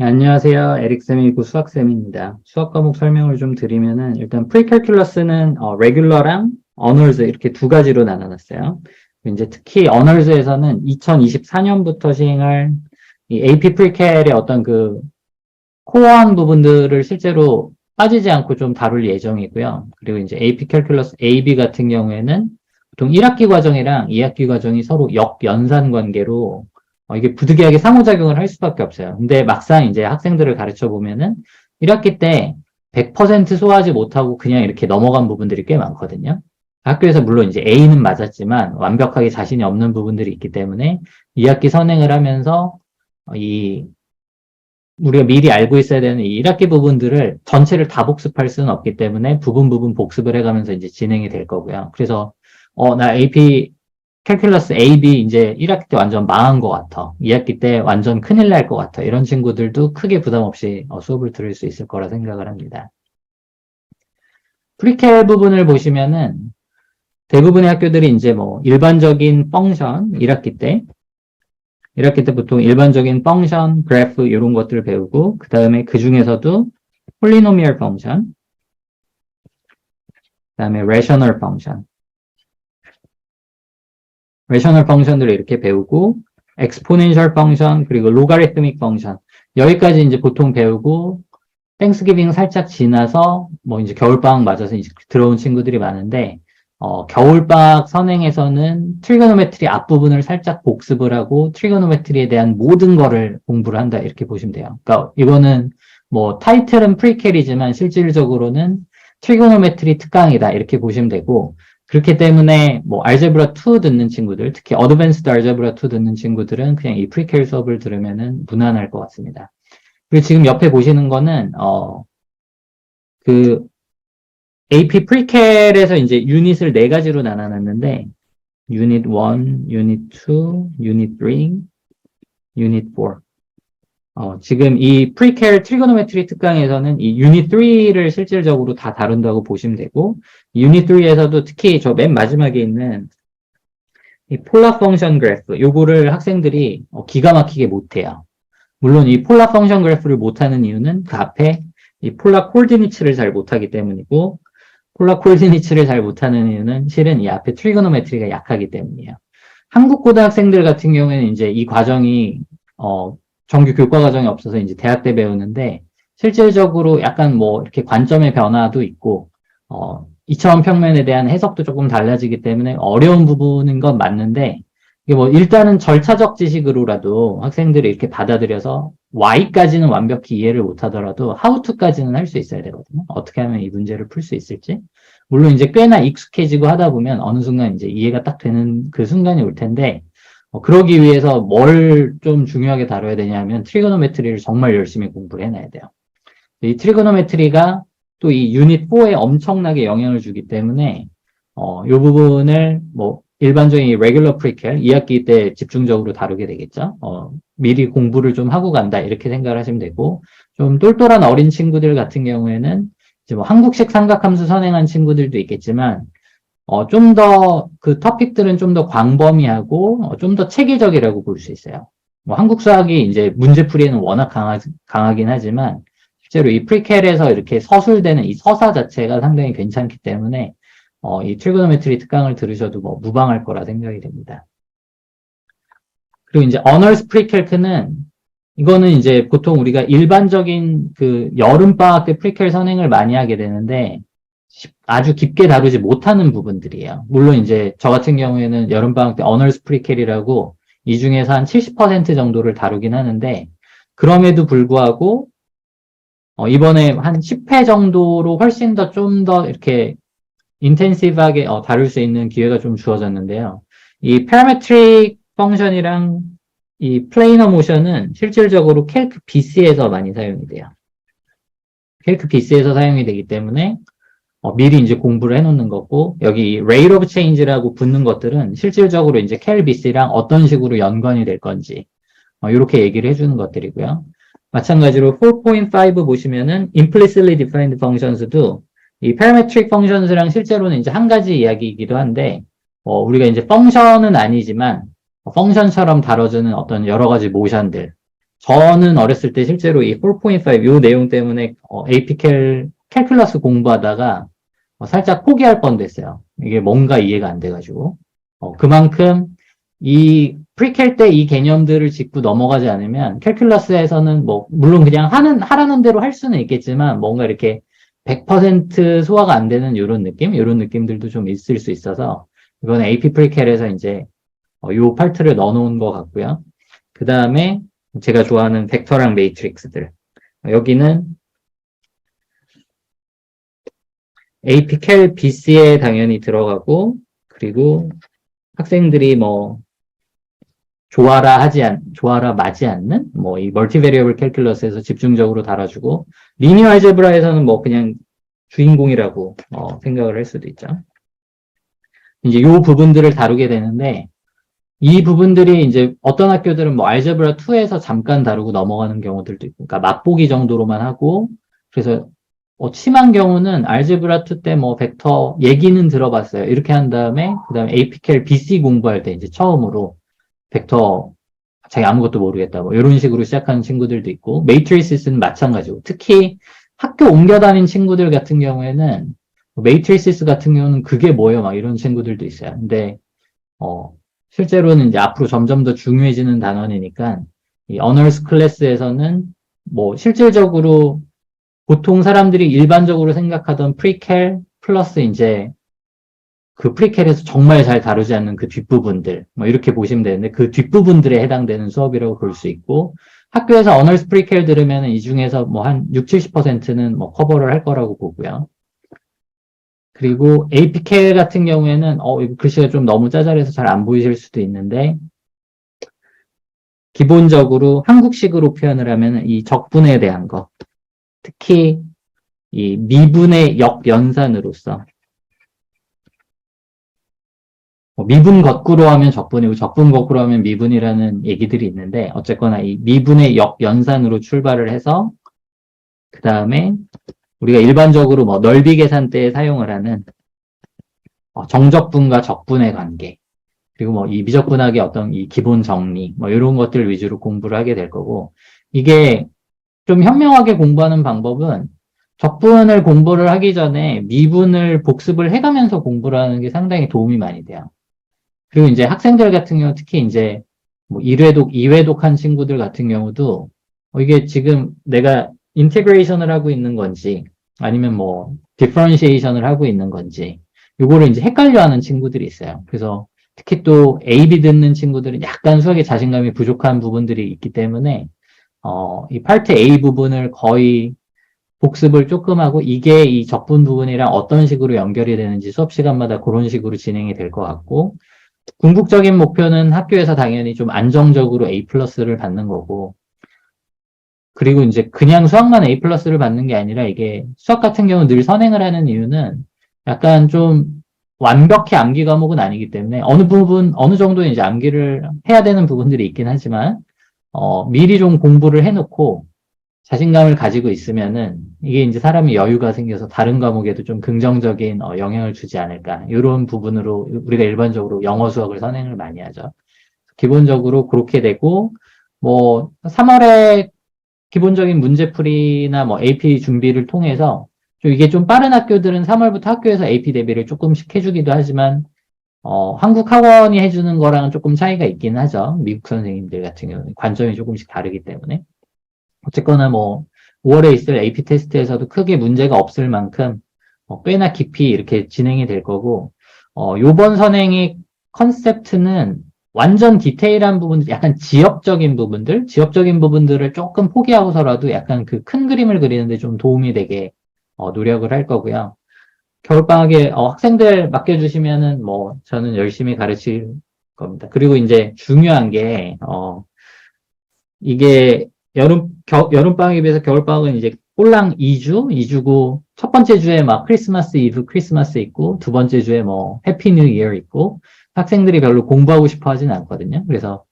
네, 안녕하세요. 에릭쌤이고 수학쌤입니다. 수학 과목 설명을 좀 드리면은, 일단 프리캘큘러스는 레귤러랑 어널즈 이렇게 두 가지로 나눠놨어요. 이제 특히 어널즈에서는 2024년부터 시행할 이 AP 프리캘의 어떤 그 코어한 부분들을 실제로 빠지지 않고 좀 다룰 예정이고요. 그리고 이제 AP 캘큘러스 AB 같은 경우에는 보통 1학기 과정이랑 2학기 과정이 서로 역연산 관계로 이게 부득이하게 상호작용을 할 수밖에 없어요. 근데 막상 이제 학생들을 가르쳐 보면은 1학기 때 100% 소화하지 못하고 그냥 이렇게 넘어간 부분들이 꽤 많거든요. 학교에서 물론 이제 A는 맞았지만 완벽하게 자신이 없는 부분들이 있기 때문에 2학기 선행을 하면서 이 우리가 미리 알고 있어야 되는 이 1학기 부분들을 전체를 다 복습할 수는 없기 때문에 부분 복습을 해가면서 이제 진행이 될 거고요. 그래서 나 AP 캘큘러스 AB 이제 1학기 때 완전 망한 것 같아. 2학기 때 완전 큰일 날 것 같아. 이런 친구들도 크게 부담 없이 수업을 들을 수 있을 거라 생각을 합니다. 프리캘 부분을 보시면은 대부분의 학교들이 이제 뭐 일반적인 펑션 1학기 때 보통 일반적인 펑션, 그래프 이런 것들을 배우고 그 다음에 그 중에서도 폴리노미얼 펑션, 그 다음에 레셔널 펑션, 레셔널 펑션들을 이렇게 배우고 엑스포넨셜 펑션 그리고 로가리트믹 펑션 여기까지 이제 보통 배우고 땡스기빙 살짝 지나서 뭐 이제 겨울방학 맞아서 이제 들어온 친구들이 많은데 겨울방학 선행에서는 트리고노메트리 앞부분을 살짝 복습을 하고 트리고노메트리에 대한 모든 거를 공부를 한다 이렇게 보시면 돼요. 그러니까 이거는 뭐 타이틀은 프리캐리지만 실질적으로는 트리고노메트리 특강이다 이렇게 보시면 되고 그렇기 때문에 뭐 알제브라 2 듣는 친구들 특히 어드밴스드 알제브라 2 듣는 친구들은 그냥 이 프리캐리 수업을 들으면은 무난할 것 같습니다. 그리고 지금 옆에 보시는 거는 그 AP 프리캘에서 이제 유닛을 네 가지로 나눠놨는데 유닛 1, 유닛 2, 유닛 3, 유닛 4. 지금 이 프리캘 트리고노메트리 특강에서는 이 유닛 3를 실질적으로 다 다룬다고 보시면 되고 유닛 3에서도 특히 저 맨 마지막에 있는 이 폴라 펑션 그래프 요거를 학생들이 기가 막히게 못해요. 물론 이 폴라 펑션 그래프를 못하는 이유는 그 앞에 이 폴라 콜디니츠를 잘 못하기 때문이고 폴라 콜디니츠를 잘 못하는 이유는 실은 이 앞에 트리고노메트리가 약하기 때문이에요. 한국 고등학생들 같은 경우에는 이제 이 과정이 정규 교과 과정이 없어서 이제 대학 때 배우는데 실질적으로 약간 뭐 이렇게 관점의 변화도 있고 2차원 평면에 대한 해석도 조금 달라지기 때문에 어려운 부분인 건 맞는데 이게 뭐 일단은 절차적 지식으로라도 학생들이 이렇게 받아들여서 Y까지는 완벽히 이해를 못하더라도 How to까지는 할 수 있어야 되거든요. 어떻게 하면 이 문제를 풀 수 있을지. 물론 이제 꽤나 익숙해지고 하다 보면 어느 순간 이제 이해가 딱 되는 그 순간이 올 텐데 그러기 위해서 뭘 좀 중요하게 다뤄야 되냐면 트리고노메트리를 정말 열심히 공부를 해놔야 돼요. 이 트리고노메트리가 또 이 유닛 4에 엄청나게 영향을 주기 때문에 이 부분을 뭐 일반적인 레귤러 프리캘 2학기 때 집중적으로 다루게 되겠죠. 미리 공부를 좀 하고 간다 이렇게 생각을 하시면 되고 좀 똘똘한 어린 친구들 같은 경우에는 이제 뭐 한국식 삼각함수 선행한 친구들도 있겠지만 좀 더 그 토픽들은 좀 더 광범위하고 좀 더 체계적이라고 볼 수 있어요. 뭐 한국 수학이 이제 문제풀이에는 워낙 강하긴 하지만 실제로 이 프리캘에서 이렇게 서술되는 이 서사 자체가 상당히 괜찮기 때문에 이 트리고노메트리 특강을 들으셔도 뭐 무방할 거라 생각이 됩니다. 그리고 이제 어널스 프리캘크는 이거는 이제 보통 우리가 일반적인 그 여름방학 때 프리캘 선행을 많이 하게 되는데 아주 깊게 다루지 못하는 부분들이에요. 물론 이제 저 같은 경우에는 여름방학 때 어널스 프리캘이라고 이 중에서 한 70% 정도를 다루긴 하는데 그럼에도 불구하고 이번에 한 10회 정도로 훨씬 더 좀 더 이렇게 인텐시브하게 다룰 수 있는 기회가 좀 주어졌는데요. 이 parametric 펑션이랑 이 플레이너 모션은 실질적으로 캘크 BC에서 많이 사용이 돼요. 캘크 BC에서 사용이 되기 때문에 미리 이제 공부를 해놓는 거고 여기 rate of change라고 붙는 것들은 실질적으로 이제 캘 BC랑 어떤 식으로 연관이 될 건지 이렇게 얘기를 해주는 것들이고요. 마찬가지로 4.5 보시면은 implicitly defined functions도 이 parametric functions랑 실제로는 이제 한 가지 이야기이기도 한데 우리가 이제 펑션은 아니지만 펑션처럼 다뤄주는 어떤 여러 가지 모션들 저는 어렸을 때 실제로 이 4.5 요 내용 때문에 AP 캘큘러스 공부하다가 살짝 포기할 뻔도 했어요. 이게 뭔가 이해가 안 돼가지고. 그만큼 이 프리캘 때 이 개념들을 짚고 넘어가지 않으면 캘큘러스에서는 뭐 물론 그냥 하라는 대로 할 수는 있겠지만 뭔가 이렇게 100% 소화가 안 되는 이런 느낌? 이런 느낌들도 좀 있을 수 있어서 이번에 AP 프리캘에서 이제 요 파트를 넣어놓은 것 같고요. 그 다음에 제가 좋아하는 벡터랑 매트릭스들. 여기는 AP 캘 BC에 당연히 들어가고, 그리고 학생들이 뭐, 조화라 맞지 않는, 뭐, 이 멀티베리어블 캘큘러스에서 집중적으로 다뤄주고, 리니어 알제브라에서는 뭐, 그냥 주인공이라고, 생각을 할 수도 있죠. 이제 요 부분들을 다루게 되는데, 이 부분들이 이제 어떤 학교들은 뭐, 알제브라 2에서 잠깐 다루고 넘어가는 경우들도 있고, 그러니까 맛보기 정도로만 하고, 그래서 심한 경우는 알제브라 2 때 뭐 벡터 얘기는 들어봤어요. 이렇게 한 다음에 그다음에 AP캘 BC 공부할 때 이제 처음으로 벡터 자기 아무것도 모르겠다 뭐 이런 식으로 시작하는 친구들도 있고 메이트리시스는 마찬가지고 특히 학교 옮겨 다닌 친구들 같은 경우에는 메이트리시스 같은 경우는 그게 뭐예요? 막 이런 친구들도 있어요. 근데 실제로는 이제 앞으로 점점 더 중요해지는 단원이니까 이 어너스 클래스에서는 뭐 실질적으로 보통 사람들이 일반적으로 생각하던 프리캘 플러스 이제 그 프리캘에서 정말 잘 다루지 않는 그 뒷부분들 뭐 이렇게 보시면 되는데 그 뒷부분들에 해당되는 수업이라고 볼 수 있고 학교에서 어널스 프리캘 들으면 이 중에서 뭐 한 6, 70%는 뭐 커버를 할 거라고 보고요. 그리고 AP캘 같은 경우에는 이거 글씨가 좀 너무 짜잘해서 잘 안 보이실 수도 있는데 기본적으로 한국식으로 표현을 하면 이 적분에 대한 거 특히 이 미분의 역연산으로서 미분 거꾸로 하면 적분이고 적분 거꾸로 하면 미분이라는 얘기들이 있는데 어쨌거나 이 미분의 역연산으로 출발을 해서 그 다음에 우리가 일반적으로 뭐 넓이 계산 때 사용을 하는 정적분과 적분의 관계 그리고 뭐 이 미적분학의 어떤 이 기본 정리 뭐 이런 것들 위주로 공부를 하게 될 거고 이게 좀 현명하게 공부하는 방법은 적분을 공부를 하기 전에 미분을 복습을 해가면서 공부를 하는 게 상당히 도움이 많이 돼요. 그리고 이제 학생들 같은 경우 특히 이제 뭐 1회독, 2회독 한 친구들 같은 경우도 이게 지금 내가 인테그레이션을 하고 있는 건지 아니면 뭐 디퍼런시에이션을 하고 있는 건지 요거를 이제 헷갈려 하는 친구들이 있어요. 그래서 특히 또 A, B 듣는 친구들은 약간 수학에 자신감이 부족한 부분들이 있기 때문에 이 파트 A 부분을 거의 복습을 조금 하고 이게 이 적분 부분이랑 어떤 식으로 연결이 되는지 수업 시간마다 그런 식으로 진행이 될 것 같고 궁극적인 목표는 학교에서 당연히 좀 안정적으로 A 플러스를 받는 거고 그리고 이제 그냥 수학만 A 플러스를 받는 게 아니라 이게 수학 같은 경우 늘 선행을 하는 이유는 약간 좀 완벽히 암기 과목은 아니기 때문에 어느 정도 이제 암기를 해야 되는 부분들이 있긴 하지만 미리 좀 공부를 해놓고 자신감을 가지고 있으면은 이게 이제 사람이 여유가 생겨서 다른 과목에도 좀 긍정적인 영향을 주지 않을까. 이런 부분으로 우리가 일반적으로 영어 수학을 선행을 많이 하죠. 기본적으로 그렇게 되고, 뭐, 3월에 기본적인 문제풀이나 뭐 AP 준비를 통해서 좀 이게 좀 빠른 학교들은 3월부터 학교에서 AP 대비를 조금씩 해주기도 하지만, 한국 학원이 해주는 거랑은 조금 차이가 있긴 하죠. 미국 선생님들 같은 경우는 관점이 조금씩 다르기 때문에. 어쨌거나 뭐 5월에 있을 AP 테스트에서도 크게 문제가 없을 만큼 꽤나 깊이 이렇게 진행이 될 거고 요번 선행의 컨셉트는 완전 디테일한 부분들, 약간 지역적인 부분들을 조금 포기하고서라도 약간 그 큰 그림을 그리는데 좀 도움이 되게 노력을 할 거고요. 겨울방학에 학생들 맡겨주시면은 뭐 저는 열심히 가르칠 겁니다. 그리고 이제 중요한 게 이게 여름방학에 비해서 겨울방학은 이제 꼴랑 2주고, 첫 번째 주에 막 크리스마스 이브, 크리스마스 있고, 두 번째 주에 뭐, 해피 뉴 이어 있고, 학생들이 별로 공부하고 싶어 하진 않거든요. 그래서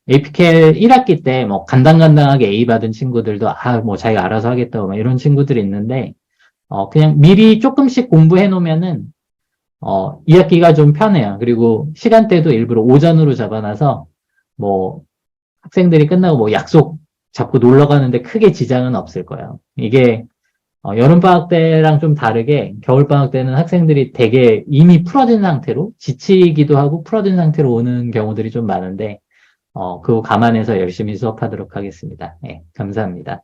APCAL 1학기 때 뭐, 간당간당하게 A 받은 친구들도, 뭐, 자기가 알아서 하겠다고, 막 이런 친구들이 있는데, 그냥 미리 조금씩 공부해 놓으면은, 2학기가 좀 편해요. 그리고 시간대도 일부러 오전으로 잡아놔서, 뭐, 학생들이 끝나고 뭐 약속 자꾸 놀러 가는데 크게 지장은 없을 거예요. 이게 여름방학 때랑 좀 다르게 겨울방학 때는 학생들이 되게 이미 풀어진 상태로 지치기도 하고 풀어진 상태로 오는 경우들이 좀 많은데 그거 감안해서 열심히 수업하도록 하겠습니다. 예, 감사합니다.